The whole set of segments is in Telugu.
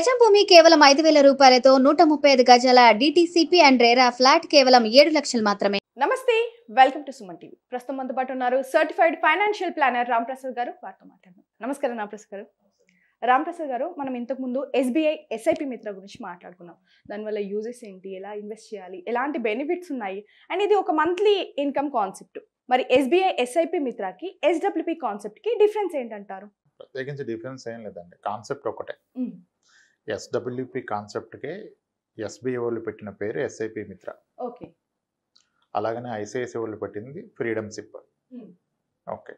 గజం భూమి కేవలం 5,000 రూపాయలతో 135 గజాల డిటిసిపి అండ్ రేరా ఫ్లాట్ కేవలం 7 లక్షలు మాత్రమే. నమస్తే, వెల్కమ్ టు సుమన్ టీవీ. ప్రస్తుతం మనతో పాటు ఉన్నారు సర్టిఫైడ్ ఫైనాన్షియల్ ప్లానర్ రాంప్రసాద్ గారు. వారితో మాట్లాడదాం. నమస్కారం రాంప్రసాద్ గారు. రాంప్రసాద్ గారు, మనం ఇంతకుముందు ఎస్బీఐ ఎస్ఐపి మిత్ర గురించి మాట్లాడుకున్నాం. దానివల్ల యూజెస్ ఏంటి, ఎలా ఇన్వెస్ట్ చేయాలి, ఎలాంటి బెనిఫిట్స్ ఉన్నాయి, అండ్ ఇది ఒక మంత్లీ ఇన్కమ్ కాన్సెప్ట్. మరి ఎస్బీఐ ఎస్ఐపి మిత్రకి ఎస్డబ్ల్యూపి కాన్సెప్ట్కి డిఫరెన్స్ ఏంటంటారు? ప్రత్యేకించి డిఫరెన్స్ ఏం లేదండి, కాన్సెప్ట్ ఒకటే. ఎస్డబ్ల్యూపి కాన్సెప్ట్కే ఎస్బీఐ వాళ్ళు పెట్టిన పేరు ఎస్ఐపి మిత్ర. ఓకే. అలాగనే ఐసిఐసిఐ వాళ్ళు పెట్టింది ఫ్రీడమ్ సిప్. ఓకే,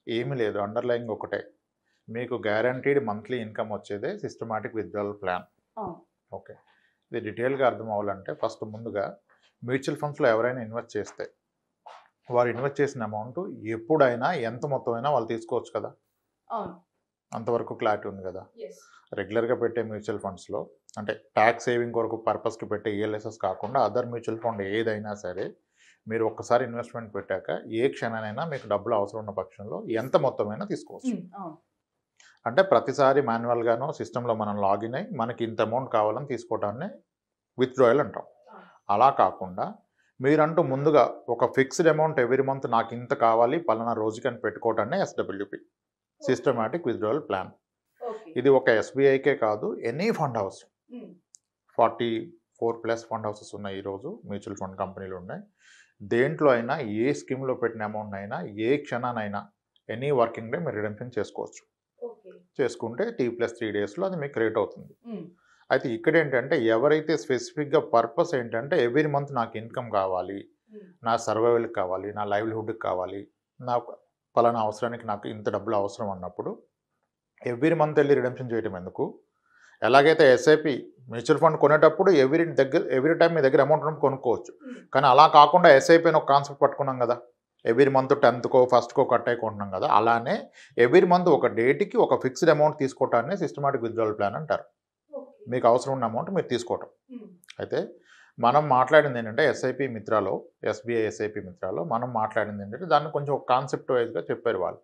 ఏమీ లేదు, అండర్లైన్ ఒకటే. మీకు గ్యారంటీడ్ మంత్లీ ఇన్కమ్ వచ్చేదే సిస్టమాటిక్ విత్డ్రావల్ ప్లాన్. ఓకే, ఇది డీటెయిల్గా అర్థం అవ్వాలంటే ఫస్ట్ ముందుగా మ్యూచువల్ ఫండ్స్లో ఎవరైనా ఇన్వెస్ట్ చేస్తే వారు ఇన్వెస్ట్ చేసిన అమౌంట్ ఎప్పుడైనా ఎంత మొత్తమైనా వాళ్ళు తీసుకోవచ్చు కదా. అంతవరకు క్లారిటీ ఉంది కదా. రెగ్యులర్గా పెట్టే మ్యూచువల్ ఫండ్స్లో అంటే ట్యాక్స్ సేవింగ్ కొరకు పర్పస్కి పెట్టే ఈఎల్ఎస్ఎస్ కాకుండా అదర్ మ్యూచువల్ ఫండ్ ఏదైనా సరే మీరు ఒక్కసారి ఇన్వెస్ట్మెంట్ పెట్టాక ఏ క్షణానైనా మీకు డబ్బులు అవసరం ఉన్న పక్షంలో ఎంత మొత్తమైనా తీసుకోవచ్చు. అంటే ప్రతిసారి మాన్యువల్గానో సిస్టంలో మనం లాగిన్ అయ్యి మనకి ఇంత అమౌంట్ కావాలని తీసుకోవటాన్ని విత్డ్రాయల్ అంటాం. అలా కాకుండా మీరంటూ ముందుగా ఒక ఫిక్స్డ్ అమౌంట్ ఎవ్రీ మంత్ నాకు ఇంత కావాలి పలానా రోజుకి అని పెట్టుకోవటాన్ని ఎస్డబ్ల్యూపి, సిస్టమాటిక్ విత్డ్రావల్ ప్లాన్. ఇది ఒక ఎస్బీఐకే కాదు, any fund house, 44+ fund houses ఉన్నాయి ఈరోజు, మ్యూచువల్ ఫండ్ కంపెనీలు ఉన్నాయి. దేంట్లో అయినా ఏ స్కీమ్లో పెట్టిన అమౌంట్ అయినా ఏ క్షణానైనా ఎనీ వర్కింగ్ డే మీరు రిడెంప్షన్ చేసుకోవచ్చు. చేసుకుంటే T+3 డేస్లో అది మీకు క్రియేట్ అవుతుంది. అయితే ఇక్కడ ఏంటంటే ఎవరైతే స్పెసిఫిక్గా పర్పస్ ఏంటంటే ఎవ్రీ మంత్ నాకు ఇన్కమ్ కావాలి, నా సర్వైవల్కి కావాలి, నా లైవ్లీహుడ్కి కావాలి, నా పలానా అవసరానికి నాకు ఇంత డబ్బులు అవసరం అన్నప్పుడు ఎవ్రీ మంత్ వెళ్ళి రిడెంప్షన్ చేయడం ఎందుకు. ఎలాగైతే ఎస్ఐపి మ్యూచువల్ ఫండ్ కొనేటప్పుడు ఎవ్రీ టైం మీ దగ్గర అమౌంట్ ఉన్నప్పుడు కొనుక్కోవచ్చు. కానీ అలా కాకుండా ఎస్ఐపి అని ఒక కాన్సెప్ట్ పట్టుకున్నాం కదా, ఎవ్రీ మంత్ 10th ఫస్ట్కో కట్ అయికుంటున్నాం కదా. అలానే ఎవ్రీ మంత్ ఒక డేట్కి ఒక ఫిక్స్డ్ అమౌంట్ తీసుకోవటాన్ని సిస్టమాటిక్ విత్డ్రావల్ ప్లాన్ అంటారు. మీకు అవసరం ఉన్న అమౌంట్ మీరు తీసుకోవటం. అయితే మనం మాట్లాడింది ఏంటంటే ఎస్ఐపి మిత్రాలో, ఎస్బీఐ ఎస్ఐపి మిత్రాలో మనం మాట్లాడింది ఏంటంటే దాన్ని కొంచెం ఒక కాన్సెప్ట్ వైజ్గా చెప్పారు వాళ్ళు.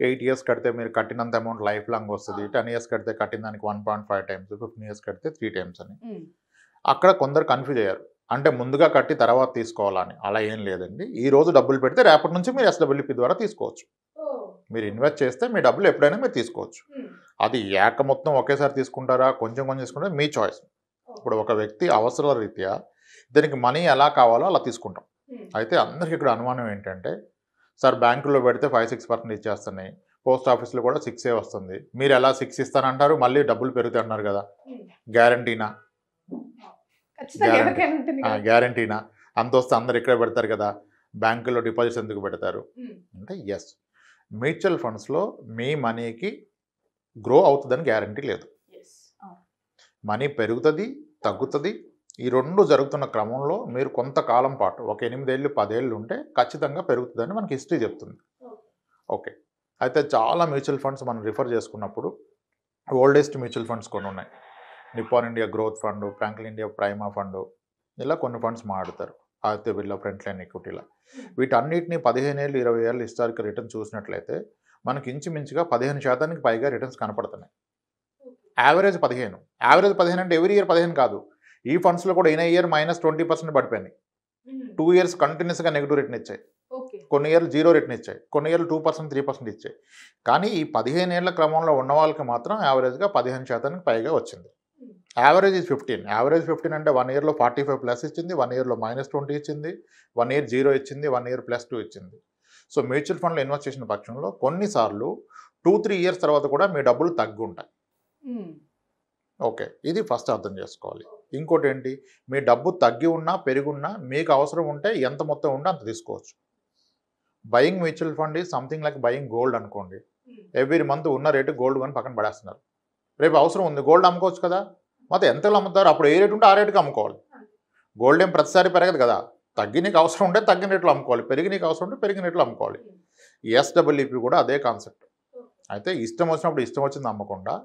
8 years కడితే మీరు కట్టినంత అమౌంట్ లైఫ్ లాంగ్ వస్తుంది, 10 years కడితే కట్టిన దానికి 1.5 times, 15 years కడితే 3 times అని. అక్కడ కొందరు కన్ఫ్యూజ్ అయ్యారు, అంటే ముందుగా కట్టి తర్వాత తీసుకోవాలని. అలా ఏం లేదండి, ఈ రోజు డబ్బులు పెడితే రేపటి నుంచి మీరు ఎస్డబ్ల్యూపి ద్వారా తీసుకోవచ్చు. మీరు ఇన్వెస్ట్ చేస్తే మీ డబ్బులు ఎప్పుడైనా మీరు తీసుకోవచ్చు. అది ఏక మొత్తం ఒకేసారి తీసుకుంటారా, కొంచెం కొంచెం తీసుకుంటారా, మీ చాయిస్. ఇప్పుడు ఒక వ్యక్తి అవసరాల రీత్యా దీనికి మనీ ఎలా కావాలో అలా తీసుకుంటాం. అయితే అందరికి ఇక్కడ అనుమానం ఏంటంటే, సార్ బ్యాంకుల్లో పెడితే 5-6% ఇచ్చేస్తున్నాయి, పోస్ట్ ఆఫీస్లో కూడా 6 వస్తుంది, మీరు ఎలా 6 ఇస్తానంటారు, మళ్ళీ డబ్బులు పెరుగుతాయి అన్నారు కదా, గ్యారంటీనా? గ్యారంటీనా? అంత వస్తే అందరు ఇక్కడే పెడతారు కదా, బ్యాంకుల్లో డిపాజిట్స్ ఎందుకు పెడతారు అంటే, ఎస్, మ్యూచువల్ ఫండ్స్లో మీ మనీకి గ్రో అవుతుందని గ్యారంటీ లేదు. మనీ పెరుగుతుంది, తగ్గుతుంది. ఈ రెండు జరుగుతున్న క్రమంలో మీరు కొంతకాలం పాటు ఒక 8 ఏళ్ళు 10 ఏళ్ళు ఉంటే ఖచ్చితంగా పెరుగుతుందని మనకి హిస్టరీ చెప్తుంది. ఓకే, అయితే చాలా మ్యూచువల్ ఫండ్స్ మనం రిఫర్ చేసుకున్నప్పుడు ఓల్డెస్ట్ మ్యూచువల్ ఫండ్స్ కొన్ని ఉన్నాయి. Nippon India growth fund, Franklin India prima fund, ఇలా కొన్ని ఫండ్స్ మాట్లాడతారు. ఆదిత్య బిర్లా ఫ్రంట్ లైన్ ఈక్విటీలా. వీటన్నిటిని 15 ఏళ్ళు 20 ఏళ్ళు హిస్టారికల్ రిటర్న్స్ చూసినట్లయితే మనకి ఇంచుమించుగా 15% పైగా రిటర్న్స్ కనపడుతున్నాయి. యావరేజ్ 15 అంటే ఎవ్రీ ఇయర్ 15 కాదు. ఈ ఫండ్స్లో కూడా ఇన్ ఇయర్ -20% పడిపోయినాయి. 2 years కంటిన్యూస్గా నెగిటివ్ రిటర్న్ ఇచ్చాయి, కొన్ని ఇయర్లు 0 రిటర్న్ ఇచ్చాయి, కొన్ని ఇయర్లు 2% 3% ఇచ్చాయి. కానీ ఈ 15 ఏళ్ల క్రమంలో ఉన్న వాళ్ళకి మాత్రం యావరేజ్గా 15% పైగా వచ్చింది. Average is 15. యావరేజ్ 15 అంటే 1 yearలో 45+ ఇచ్చింది, 1 yearలో -20 ఇచ్చింది, 1 year 0 ఇచ్చింది, 1 year +2 ఇచ్చింది. సో మ్యూచువల్ ఫండ్లో ఇన్వెస్ట్ చేసిన పక్షంలో కొన్నిసార్లు 2-3 years తర్వాత కూడా మీ డబ్బులు తగ్గి ఉంటాయి. ఓకే, ఇది ఫస్ట్ అర్థం చేసుకోవాలి. ఇంకోటి ఏంటి, మీ డబ్బు తగ్గి ఉన్నా పెరుగున్నా మీకు అవసరం ఉంటే ఎంత మొత్తం ఉంటే అంత తీసుకోవచ్చు. Buying mutual fund is something like buying gold అనుకోండి. ఎవ్రీ మంత్ ఉన్న రేటు గోల్డ్ కొని పక్కన పడేస్తున్నారు. రేపు అవసరం ఉంది, గోల్డ్ అమ్ముకోవచ్చు కదా. మొత్తం ఎంతలో అమ్ముతారు, అప్పుడు ఏ రేటు ఉంటే ఆ రేటుకి అమ్ముకోవాలి. గోల్డ్ ఏం ప్రతిసారి పెరగదు కదా. తగ్గి నీకు అవసరం ఉంటే తగ్గిన రేట్లు అమ్ముకోవాలి, పెరిగి నీకు అవసరం ఉంటే పెరిగిన రేట్లు అమ్ముకోవాలి. ఎస్డబ్ల్యూపి కూడా అదే కాన్సెప్ట్. అయితే ఇష్టం వచ్చినప్పుడు ఇష్టం వచ్చింది అమ్మకుండా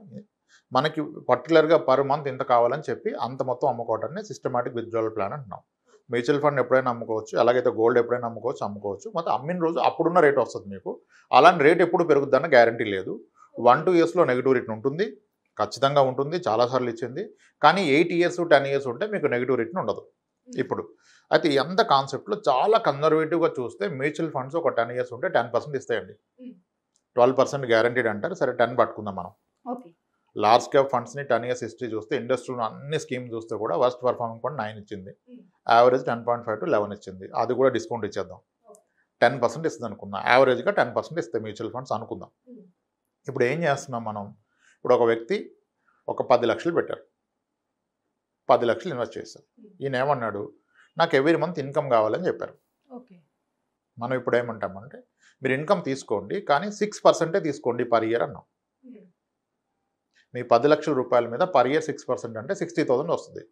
మనకి పర్టికులర్గా పర్ మంత్ ఇంత కావాలని చెప్పి అంత మొత్తం అమ్ముకోవటాన్ని సిస్టమాటిక్ విత్డ్రావల్ ప్లాన్ అంటున్నాం. మ్యూచువల్ ఫండ్ ఎప్పుడైనా అమ్ముకోవచ్చు, అలాగైతే గోల్డ్ ఎప్పుడైనా అమ్ముకోవచ్చు. మొత్తం అమ్మిన రోజు అప్పుడున్న రేట్ వస్తుంది మీకు. అలాంటి రేట్ ఎప్పుడు పెరుగుద్దన్న గ్యారంటీ లేదు. 1-2 yearsలో నెగిటివ్ రిటర్న్ ఉంటుంది. ఖచ్చితంగా ఉంటుంది, చాలాసార్లు ఇచ్చింది. కానీ 8 ఇయర్స్ 10 ఇయర్స్ ఉంటే మీకు నెగిటివ్ రిటర్న్ ఉండదు ఇప్పుడు. అయితే ఎంత కాన్సెప్ట్లో చాలా కన్జర్వేటివ్గా చూస్తే మ్యూచువల్ ఫండ్స్ ఒక 10 ఇయర్స్ ఉంటే 10% ఇస్తాయండి. 12% గ్యారంటీడ్ అంటారు, సరే 10 పట్టుకుందాం మనం. ఓకే. లార్జ్ క్యాప్ ఫండ్స్ని 10 ఇయర్స్ హిస్టరీ చూస్తే ఇండస్ట్రీలో అన్ని స్కీమ్ చూస్తే కూడా వర్స్ట్ పర్ఫార్మింగ్ ఫండ్ 9 ఇచ్చింది, యావరేజ్ 10.5 to 11 ఇచ్చింది. అది కూడా డిస్కౌంట్ ఇచ్చేద్దాం, 10% ఇస్తుంది అనుకుందాం, యావరేజ్గా 10% ఇస్తాయి మ్యూచువల్ ఫండ్స్ అనుకుందాం. ఇప్పుడు ఏం చేస్తున్నాం మనం, ఇప్పుడు ఒక వ్యక్తి ఒక 10 లక్షలు పెట్టారు, 10 లక్షలు ఇన్వెస్ట్ చేశారు. ఈయన ఏమన్నాడు, నాకు ఎవ్రీ మంత్ ఇన్కమ్ కావాలని చెప్పారు. ఓకే. మనం ఇప్పుడు ఏమంటామంటే మీరు ఇన్కమ్ తీసుకోండి కానీ 6% తీసుకోండి పర్ ఇయర్ అన్నాం. మీ 10 లక్షల రూపాయల మీద పర్ ఇయర్ 6% అంటే 60,000 వస్తుంది.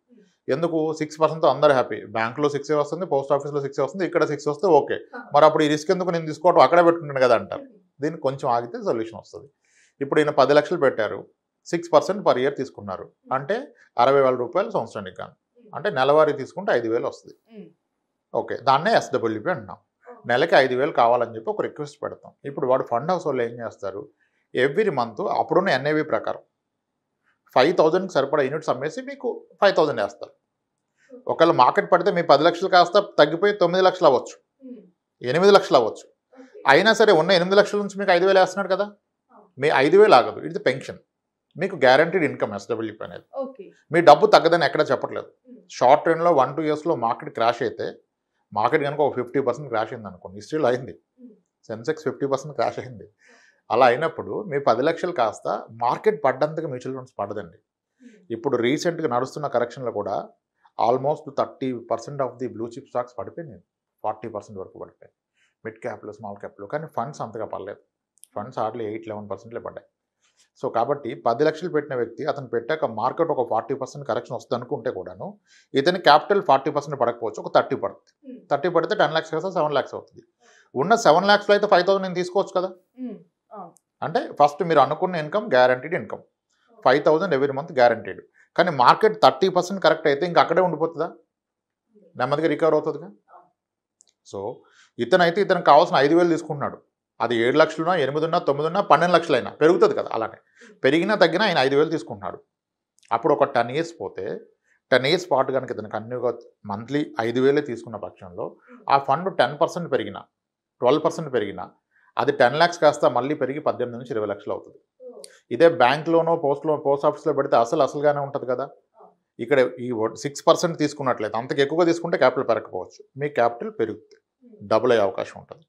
ఎందుకు 6%తో అందరూ హ్యాపీ, బ్యాంకులో 6 వస్తుంది, పోస్ట్ ఆఫీస్లో 6 వస్తుంది, ఇక్కడ 6 వస్తే ఓకే, మరి అప్పుడు ఈ రిస్క్ ఎందుకు నేను తీసుకోవడం, అక్కడే పెట్టుకుంటాను కదా అంటారు. దీనికి కొంచెం ఆగితే సొల్యూషన్ వస్తుంది. ఇప్పుడు ఈయన 10 లక్షలు పెట్టారు, 6% పర్ ఇయర్ తీసుకున్నారు అంటే 60,000 రూపాయలు సంవత్సరానికి కానీ, అంటే నెలవారీ తీసుకుంటే 5,000 వస్తుంది. ఓకే, దాన్నే ఎస్డబ్ల్యూపీ అంటున్నాం. నెలకి 5,000 కావాలని చెప్పి ఒక రిక్వెస్ట్ పెడతాం. ఇప్పుడు వాడు ఫండ్ హౌస్ వాళ్ళు ఏం చేస్తారు, ఎవ్రీ మంత్ అప్పుడున్న ఎన్ఏవి ప్రకారం 5,000కి సరిపడా యూనిట్స్ అమ్మేసి మీకు 5,000 వేస్తారు. ఒకవేళ మార్కెట్ పడితే మీ 10 లక్షలు కాస్త తగ్గిపోయి 9 లక్షలు అవ్వచ్చు, 8 లక్షలు అవ్వచ్చు. అయినా సరే ఉన్న 8 లక్షల నుంచి మీకు 5,000 వేస్తున్నాడు కదా, మీ 5,000 ఆగదు, ఇది పెన్షన్, మీకు గ్యారంటీడ్ ఇన్కమ్ ఎస్డబ్ల్యూపీ అనేది. మీ డబ్బు తగ్గదని ఎక్కడ చెప్పట్లేదు. షార్ట్ టర్మ్లో 1-2 ఇయర్స్లో మార్కెట్ క్రాష్ అయితే, మార్కెట్ కనుక ఒక 50% క్రాష్ అయింది అనుకోండి, హిస్టరీలో అయింది, సెన్సెక్స్ 50% క్రాష్ అయింది. అలా అయినప్పుడు మీ 10 లక్షలు కాస్త మార్కెట్ పడ్డంతగా మ్యూచువల్ ఫండ్స్ పడదండి. ఇప్పుడు రీసెంట్గా నడుస్తున్న కరెక్షన్లో కూడా almost 30% of the blue chip stocks పడిపోయినాయి, 40% వరకు పడిపోయాయి మిడ్ క్యాప్లో, స్మాల్ క్యాప్లో. కానీ ఫండ్స్ అంతగా పడలేదు, ఫండ్స్ హార్డ్లీ 8-11% పడ్డాయి. సో కాబట్టి 10 లక్షలు పెట్టిన వ్యక్తి అతను పెట్టాక మార్కెట్ ఒక 40% కరెక్షన్ వస్తుంది అనుకుంటే కూడాను ఇతని క్యాపిటల్ 40% పడకపోవచ్చు, ఒక 30 పడుతుంది. 30 పడితే 10 lakhs కదా 7 lakhs అవుతుంది. ఉన్న 7 lakhsలో అయితే 5,000 నేను తీసుకోవచ్చు కదా. అంటే ఫస్ట్ మీరు అనుకున్న income guaranteed income 5,000 every month guaranteed. కానీ మార్కెట్ 30% కరెక్ట్ అయితే ఇంకా అక్కడే ఉండిపోతుందా, నెమ్మదిగా రికవర్ అవుతుందిగా. సో ఇతనైతే ఇతనికి కావాల్సిన 5,000 తీసుకుంటున్నాడు, అది 7 లక్షలున్నా 8 ఉన్నా 9 ఉన్నా 12 లక్షలైనా పెరుగుతుంది కదా. అలానే పెరిగినా తగ్గినా ఆయన 5,000 తీసుకుంటున్నాడు. అప్పుడు ఒక 10 ఇయర్స్ పోతే 10 ఇయర్స్ పాటు కనుక ఇతను కన్యూగా మంత్లీ 5,000 తీసుకున్న పక్షంలో ఆ ఫండ్ 10% పెరిగినా 12% పెరిగినా అది 10 lakhs కాస్త మళ్ళీ పెరిగి 18-20 లక్షలు అవుతుంది. ఇదే బ్యాంక్లోనో పోస్ట్ ఆఫీస్లో పెడితే అసలుగానే ఉంటుంది కదా. ఇక్కడ ఈ 6% తీసుకున్నట్లయితే అంతకు ఎక్కువగా తీసుకుంటే క్యాపిటల్ పెరగకపోవచ్చు, మీ క్యాపిటల్ పెరుగుతుంది, డబుల్ అయ్యే అవకాశం ఉంటుంది.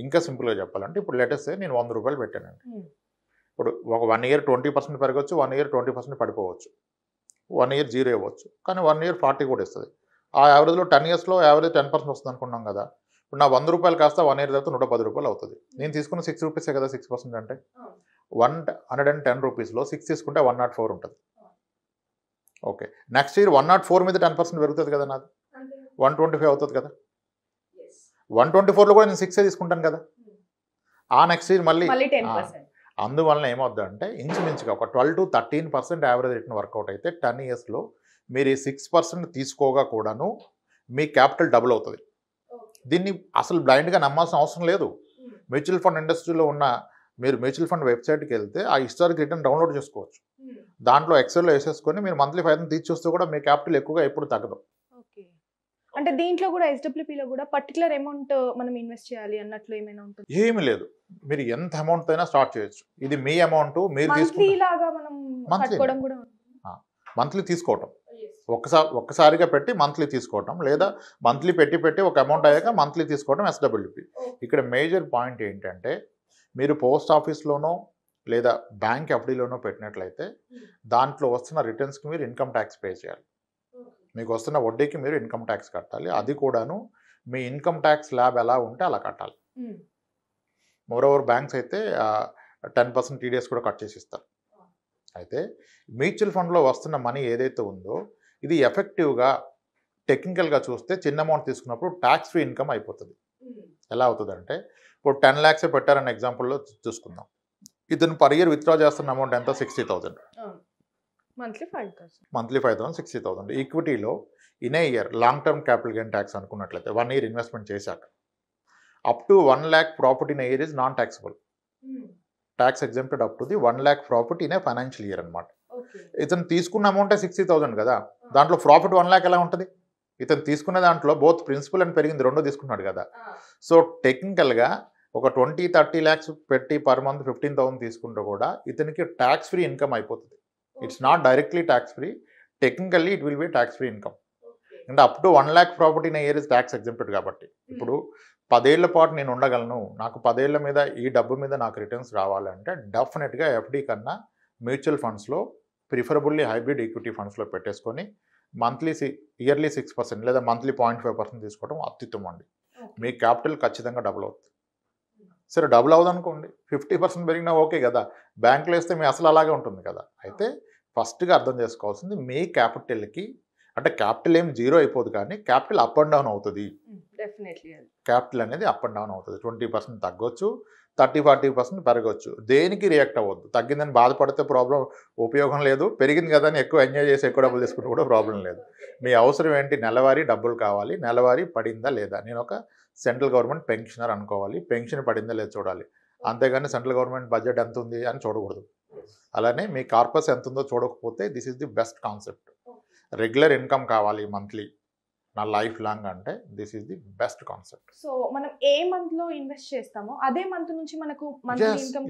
ఇంకా సింపుల్గా చెప్పాలంటే ఇప్పుడు లేటెస్ట్ నేను 100 రూపాయలు పెట్టానండి. ఇప్పుడు ఒక 1 year 20% పెరగవచ్చు, 1 year 20% పడిపోవచ్చు, 1 year 0 ఇవ్వచ్చు, కానీ 1 year 40 కూడా ఇస్తుంది. ఆ యావరేజ్లో 10 yearsలో యావరేజ్ 10% వస్తుంది అనుకున్నాం కదా. ఇప్పుడు నా 100 రూపాయలు కాస్త 1 year తర్వాత 110 రూపాయలు అవుతుంది. నేను తీసుకున్న 6 రూపీసే కదా 6% అంటే 110 రూపీస్లో 6 తీసుకుంటే 104 ఉంటుంది. ఓకే, నెక్స్ట్ ఇయర్ 104 మీద 10% పెరుగుతుంది కదా, నాది 125 అవుతుంది కదా. 124లో కూడా నేను 6 తీసుకుంటాను కదా. ఆ నెక్స్ట్ ఇయర్ మళ్ళీ 10%. అందువలన ఏమవుతుందంటే ఇంచుమించుగా ఒక 12-13% యావరేజ్ రిటర్న్ వర్కౌట్ అయితే 10 ఇయర్స్లో మీరు ఈ 6% తీసుకోగా కూడాను మీ క్యాపిటల్ డబుల్ అవుతుంది. దీన్ని అసలు బ్లైండ్గా నమ్మాల్సిన అవసరం లేదు. మ్యూచువల్ ఫండ్ ఇండస్ట్రీలో ఉన్న మీరు మ్యూచువల్ ఫండ్ వెబ్సైట్కి వెళ్తే ఆ హిస్టారిక్ రిటర్న్ డౌన్లోడ్ చేసుకోవచ్చు. దాంట్లో ఎక్సెల్లో వేసేసుకొని మీరు మంత్లీ 5,000 తీసి చూస్తే కూడా మీ క్యాపిటల్ ఎక్కువగా ఎప్పుడు తగ్గదు. అంటే దీంట్లో కూడా ఎస్డబ్ల్యూపీలో కూడా పర్టికులర్ అమౌంట్ మనం ఇన్వెస్ట్ చేయాలి అన్నట్లు ఏమైనా ఉంటుంది? ఏమీ లేదు, మీరు ఎంత అమౌంట్ అయినా స్టార్ట్ చేయొచ్చు. ఇది మీ అమౌంట్, మీరు మంత్లీ తీసుకోవటం, ఒక్కసారిగా పెట్టి మంత్లీ తీసుకోవటం, లేదా మంత్లీ పెట్టి ఒక అమౌంట్ అయ్యాక మంత్లీ తీసుకోవడం ఎస్డబ్ల్యూపీ. ఇక్కడ మేజర్ పాయింట్ ఏంటంటే మీరు పోస్ట్ ఆఫీస్లోనో లేదా బ్యాంక్ ఎఫ్డీలోనో పెట్టినట్లయితే దాంట్లో వస్తున్న రిటర్న్స్కి మీరు ఇన్కమ్ ట్యాక్స్ పే చేయాలి. మీకు వస్తున్న వడ్డీకి మీరు ఇన్కమ్ ట్యాక్స్ కట్టాలి. అది కూడాను మీ ఇన్కమ్ ట్యాక్స్ ల్యాబ్ ఎలా ఉంటే అలా కట్టాలి. మోరోవర్ బ్యాంక్స్ అయితే 10% టీడీఎస్ కూడా కట్ చేసి ఇస్తారు. అయితే మ్యూచువల్ ఫండ్లో వస్తున్న మనీ ఏదైతే ఉందో ఇది ఎఫెక్టివ్గా టెక్నికల్గా చూస్తే చిన్న అమౌంట్ తీసుకున్నప్పుడు ట్యాక్స్ ఫ్రీ ఇన్కమ్ అయిపోతుంది. ఎలా అవుతుందంటే ఇప్పుడు 10 lakhs పెట్టారన్న ఎగ్జాంపుల్లో చూసుకుందాం. ఇతను పర్ ఇయర్ విత్డ్రా చేస్తున్న అమౌంట్ ఎంత 60,000, మంత్లీ 5,000 60,000. ఈక్విటీలో in a year long term capital gain tax అనుకున్నట్లయితే 1 year ఇన్వెస్ట్మెంట్ చేశాక up to 1 lakh profit in a year is non taxable, tax exempted up to the 1 lakh profit in a financial year అనమాట. ఇతను తీసుకున్న అమౌంటే 60,000 కదా, దాంట్లో ప్రాఫిట్ 1 lakh ఎలా ఉంటుంది? ఇతను తీసుకున్న దాంట్లో బోత్ ప్రిన్సిపల్ అండ్ పెరిగింది 2 తీసుకున్నాడు కదా. సో టెక్నికల్గా ఒక 20-30 lakhs పెట్టి పర్ మంత్ 15,000 తీసుకుంటే కూడా ఇతనికి ట్యాక్స్ ఫ్రీ ఇన్కమ్ అయిపోతుంది. It's not directly tax free, technically it will be tax free income. అంటే up to 1 lakh property in year is tax exempted కాబట్టి ఇప్పుడు 10 ఏళ్ల పాటు నేను ఉండగలను, నాకు 10 ఏళ్ల మీద ఈ డబ్బు మీద నాకు రిటర్న్స్ రావాలంటే డెఫినెట్గా ఎఫ్డి కన్నా మ్యూచువల్ ఫండ్స్లో ప్రిఫరబుల్లీ హైబ్రిడ్ ఈక్విటీ ఫండ్స్లో పెట్టేసుకొని మంత్లీ ఇయర్లీ 6% లేదా మంత్లీ 0.5% తీసుకోవడం అత్యుత్తమం అండి. మీ క్యాపిటల్ ఖచ్చితంగా డబుల్ అవుతుంది. సరే డబుల్ అవ్వదు అనుకోండి, 50% పెరిగినా ఓకే కదా, బ్యాంకులో వేస్తే మీ అసలు అలాగే ఉంటుంది కదా. అయితే ఫస్ట్గా అర్థం చేసుకోవాల్సింది మీ క్యాపిటల్కి, అంటే క్యాపిటల్ ఏం జీరో అయిపోదు కానీ క్యాపిటల్ అప్ అండ్ డౌన్ అవుతుంది. క్యాపిటల్ అనేది అప్ అండ్ డౌన్ అవుతుంది. 20% తగ్గొచ్చు, 30-40% పెరగవచ్చు. దేనికి రియాక్ట్ అవ్వద్దు. తగ్గిందని బాధపడితే ప్రాబ్లం ఉపయోగం లేదు, పెరిగింది కదా అని ఎక్కువ ఎంజాయ్ చేసి ఎక్కువ డబ్బులు తీసుకుంటే కూడా ప్రాబ్లం లేదు. మీ అవసరం ఏంటి? నెలవారీ డబ్బులు కావాలి, నెలవారీ పడిందా లేదా, నేను ఒక సెంట్రల్ గవర్నమెంట్ పెన్షనర్ అనుకోవాలి, పెన్షన్ పడిందా లేదా చూడాలి. అంతేగాని సెంట్రల్ గవర్నమెంట్ బడ్జెట్ ఎంత ఉంది అని చూడకూడదు. అలానే మీ కార్పస్ ఎంత ఉందో చూడకపోతే this is the best concept. Regular income కావాలి మంత్లీ నా లైఫ్ లాంగ్ అంటే this is the best concept. So మనం ఏ మంత్ లో ఇన్వెస్ట్ చేస్తామో అదే మంత్ నుంచి మనకు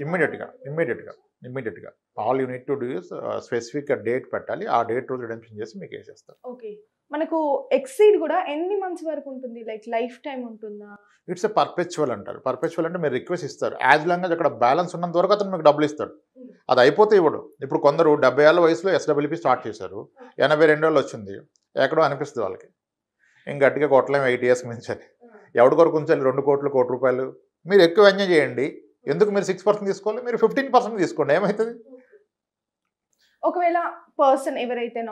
ఇమ్మీడియట్గా all you need to do is specific date పెట్టాలి, ఆ డేట్ రోజు రిడెంప్షన్ చేసి మీకు వేసేస్తారు. ఓకే, మనకు ఎక్సీడ్ కూడా ఎన్ని మంత్స్ వరకు ఉంటుంది? లైఫ్ టైం ఉంటుందా? ఇట్స్ ఎ పర్పెచువల్ అంటారు. పర్పెచువల్ అంటే మీరు రిక్వెస్ట్ ఇస్తారు, యాజ్ లాంగ్ as అక్కడ బ్యాలెన్స్ ఉన్నంత వరకు అతను మీకు డబ్బులు ఇస్తాడు. అది అయిపోతే ఇవ్వడు. ఇప్పుడు కొందరు 70 ఏళ్ళ వయసులో SWP స్టార్ట్ చేశారు, 82 ఏళ్ళు వచ్చింది, ఎక్కడో అనిపిస్తుంది వాళ్ళకి ఇంక గట్టిగా కొట్టలేము 8 years మించాలి, ఎవరి కొరకు ఉంచాలి 2 కోట్లు, 1 కోటి రూపాయలు. మీరు ఎక్కువ ఎంజాయ్ చేయండి, ఎందుకు మీరు 6% తీసుకోవాలి, మీరు 15% తీసుకోండి, ఏమవుతుంది? ఒకవేళ పర్సన్ ఎవరైతే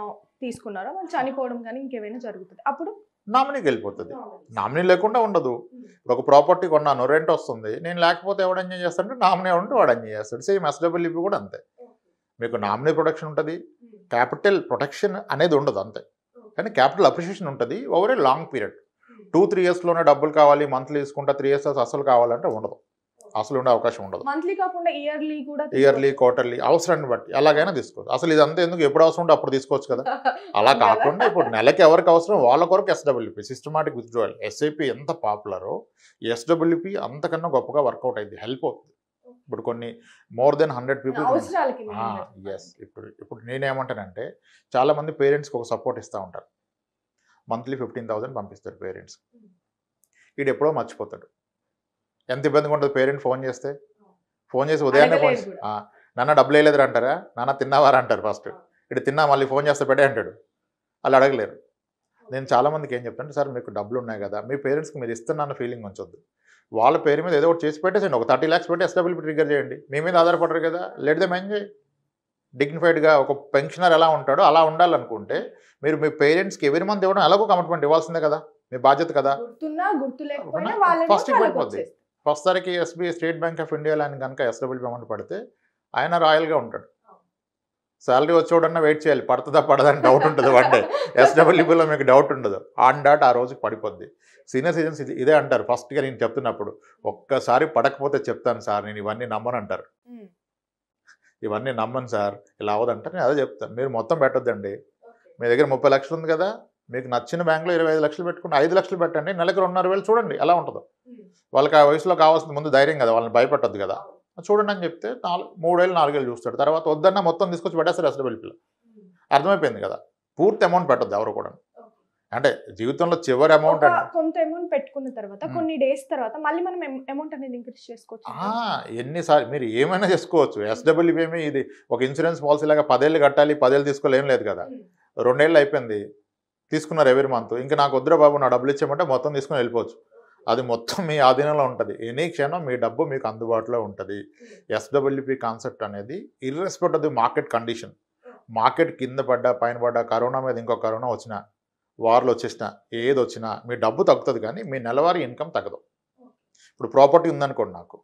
తీసుకున్నారో వాళ్ళు చనిపోవడం కానీ ఇంకేమైనా జరుగుతుంది, అప్పుడు నామినీకి వెళ్ళిపోతుంది. నామినీ లేకుండా ఉండదు. ఇప్పుడు ఒక ప్రాపర్టీ కొన్నాను, రెంట్ వస్తుంది, నేను లేకపోతే ఎవడు ఎంజాయ్ చేస్తాడంటే నామినీ ఉంటే వాడు ఎంజాయ్ చేస్తాడు. సేమ్ SWP కూడా అంతే, మీకు నామినీ ప్రొటెక్షన్ ఉంటుంది, క్యాపిటల్ ప్రొటెక్షన్ అనేది ఉండదు అంతే, కానీ క్యాపిటల్ అప్రిషియేషన్ ఉంటుంది ఓవర్ ఏ లాంగ్ పీరియడ్. 2-3 yearsలోనే డబ్బులు కావాలి, మంత్లీ తీసుకుంటా 3 years అసలు కావాలంటే ఉండదు, అసలు ఉండే అవకాశం ఉండదు. మంత్లీ కాకుండా ఇయర్లీ క్వార్టర్లీ అవసరాన్ని బట్టి ఎలాగైనా తీసుకోవచ్చు. అసలు ఇదంతా ఎందుకు, ఎప్పుడు అవసరం ఉంటే అప్పుడు తీసుకోవచ్చు కదా. అలా కాకుండా ఇప్పుడు నెలకి ఎవరికి అవసరం వాళ్ళ కొరకు SWP సిస్టమాటిక్ విత్డ్రాయల్. SIP ఎంత పాపులరో SWP అంతకన్నా గొప్పగా వర్కౌట్ అయింది, హెల్ప్ అవుతుంది. ఇప్పుడు కొన్ని more than 100 people. ఎస్. ఇప్పుడు నేనేమంటానంటే చాలామంది పేరెంట్స్కి ఒక సపోర్ట్ ఇస్తూ ఉంటారు, మంత్లీ 15,000 పంపిస్తారు పేరెంట్స్. వీడు ఎప్పుడో మర్చిపోతాడు. ఎంత ఇబ్బందిగా ఉంటుంది పేరెంట్ ఫోన్ చేసి ఉదయాన్నే ఫోన్, నాన్న డబ్బులు వేయలేదురా అంటారా, నాన్న తిన్నావారా అంటారు ఫస్ట్. ఇటు తిన్నా మళ్ళీ ఫోన్ చేస్తే పెట్టే అంటాడు, వాళ్ళు అడగలేరు. నేను చాలామందికి ఏం చెప్తాను, సార్ మీకు డబ్బులు ఉన్నాయి కదా, మీ పేరెంట్స్కి మీరు ఇస్తున్నాన్న ఫీలింగ్ ఉంచొద్దు, వాళ్ళ పేరు మీద ఏదో ఒకటి చేసి పెట్టేసండి, ఒక 30 lakhs పెట్టి SWP ట్రిగర్ చేయండి, మీ మీద ఆధారపడరు కదా, లెట్ దెమ్ ఎంజాయ్. డిగ్నిఫైడ్గా ఒక పెన్షనర్ ఎలా ఉంటాడో అలా ఉండాలనుకుంటే మీరు మీ పేరెంట్స్కి ఎవరి మంది ఇవ్వడం ఎలాగో కమిట్మెంట్ ఇవ్వాల్సిందే కదా, మీ బాధ్యత కదా. ఫస్ట్ ఇవ్వకపోతే ఫస్ట్ సారికి SBI State Bank of India అని కనుక SWP అమౌంట్ పడితే ఆయన రాయల్గా ఉంటాడు. శాలరీ వచ్చేవాడన్నా వెయిట్ చేయాలి, పడుతుందా పడదని డౌట్ ఉంటుంది. వన్ డే SWPలో మీకు డౌట్ ఉండదు, ఆన్ డాట్ ఆ రోజుకి పడిపోద్ది. సీనియర్ సిటిజన్స్ ఇదే అంటారు ఫస్ట్గా నేను చెప్తున్నప్పుడు, ఒక్కసారి పడకపోతే చెప్తాను సార్ నేను ఇవన్నీ నమ్మను అంటారు. ఇవన్నీ నమ్మను సార్, ఇలా అవ్వదంటారు. నేను అదే చెప్తాను, మీరు మొత్తం పెట్టొద్దండి. మీ దగ్గర 30 లక్షలు ఉంది కదా, మీకు నచ్చిన బ్యాంకులో 25 లక్షలు పెట్టుకుంటే 5 లక్షలు పెట్టండి, నెలకు 2,500 చూడండి ఎలా ఉంటుందో. వాళ్ళకి ఆ వయసులో కావాల్సిన ముందు ధైర్యం కదా, వాళ్ళని భయపెట్టద్దు కదా, చూడండి అని చెప్తే 3 ఏళ్ళు 4 ఏళ్ళు చూస్తాడు. తర్వాత వద్దన్నా మొత్తం తీసుకొచ్చి పెట్టేస్తారు SWPలో. అర్థమైపోయింది కదా, పూర్తి అమౌంట్ పెట్టద్దు ఎవరు కూడా. అంటే జీవితంలో చివరి అమౌంట్ కొంత అమౌంట్ పెట్టుకున్న తర్వాత కొన్ని డేస్ తర్వాత మళ్ళీ మనం అమౌంట్ అనేది ఇంక్రీజ్ చేసుకోవచ్చు. ఎన్నిసార్లు మీరు ఏమైనా చేసుకోవచ్చు. SWP ఏమి ఇది ఒక ఇన్సూరెన్స్ పాలసీ లాగా 10 ఏళ్ళు కట్టాలి 10 ఏళ్ళు తీసుకోలేం లేదు కదా. 2 ఏళ్ళు అయిపోయింది, తీసుకున్నారు ఎవరి మంత్, ఇంకా నాకు వద్దురా బాబు నా డబ్బులు ఇచ్చామంటే మొత్తం తీసుకుని వెళ్ళిపోవచ్చు. అది మొత్తం మీ ఆధీనంలో ఉంటుంది, ఎనీ క్షణం మీ డబ్బు మీకు అందుబాటులో ఉంటుంది. SWP కాన్సెప్ట్ అనేది irrespective of the market condition, market కింద పడ్డా పైన పడ్డా, కరోనా మీద ఇంకో కరోనా వచ్చినా, వార్లు వచ్చేసినా, ఏది వచ్చినా మీ డబ్బు తగ్గుతుంది కానీ మీ నెలవారీ ఇన్కమ్ తగ్గదు. ఇప్పుడు ప్రాపర్టీ ఉందనుకోండి, నాకు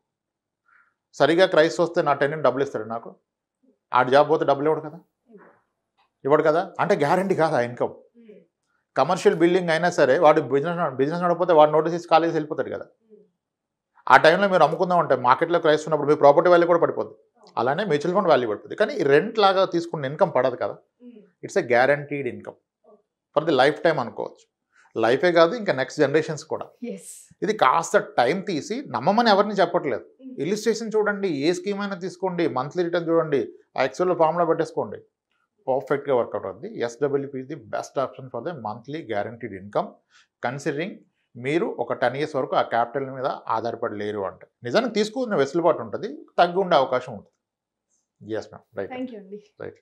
సరిగా క్రైసిస్ వస్తే నా టెనెంట్ డబ్బులు ఇస్తాడు, నాకు ఆడ జాబ్ పోతే డబ్బులు ఇవ్వడు కదా, అంటే గ్యారంటీ కాదు ఆ ఇన్కమ్. కమర్షియల్ బిల్డింగ్ అయినా సరే వాడు బిజినెస్ నడిపోతే వాడు నోటీస్ ఇచ్చి కాలేజీ వెళ్ళిపోతాడు కదా. ఆ టైంలో మీరు అమ్ముకుందాం అంటే మార్కెట్లో క్రైసిస్ ఉన్నప్పుడు మీ ప్రాపర్టీ వాల్యూ కూడా పడిపోద్ది. అలానే మ్యూచువల్ ఫండ్ వాల్యూ పడుతుంది. కానీ రెంట్ లాగా తీసుకున్న ఇన్కమ్ పడదు కదా, it's a guaranteed income for the life time అనుకోవచ్చు. లైఫే కాదు, ఇంకా నెక్స్ట్ జనరేషన్స్ కూడా. ఇది కాస్త టైం తీసి నమ్మమని ఎవరిని చెప్పట్లేదు. ఇలిస్ట్రేషన్ చూడండి, ఏ స్కీమ్ అయినా తీసుకోండి, మంత్లీ రిటర్న్ చూడండి, ఆ ఎక్సెల్ ఫార్ములా పెట్టేసుకోండి, పర్ఫెక్ట్గా వర్కౌట్ అవుతుంది. SWP is the best option for the monthly guaranteed income, considering మీరు ఒక 10 years వరకు ఆ క్యాపిటల్ మీద ఆధారపడి లేరు అంటే. నిజానికి తీసుకున్న వెసులుబాటు ఉంటుంది, తగ్గి ఉండే అవకాశం ఉంటుంది. Yes ma'am, right thank you అండి. రైట్.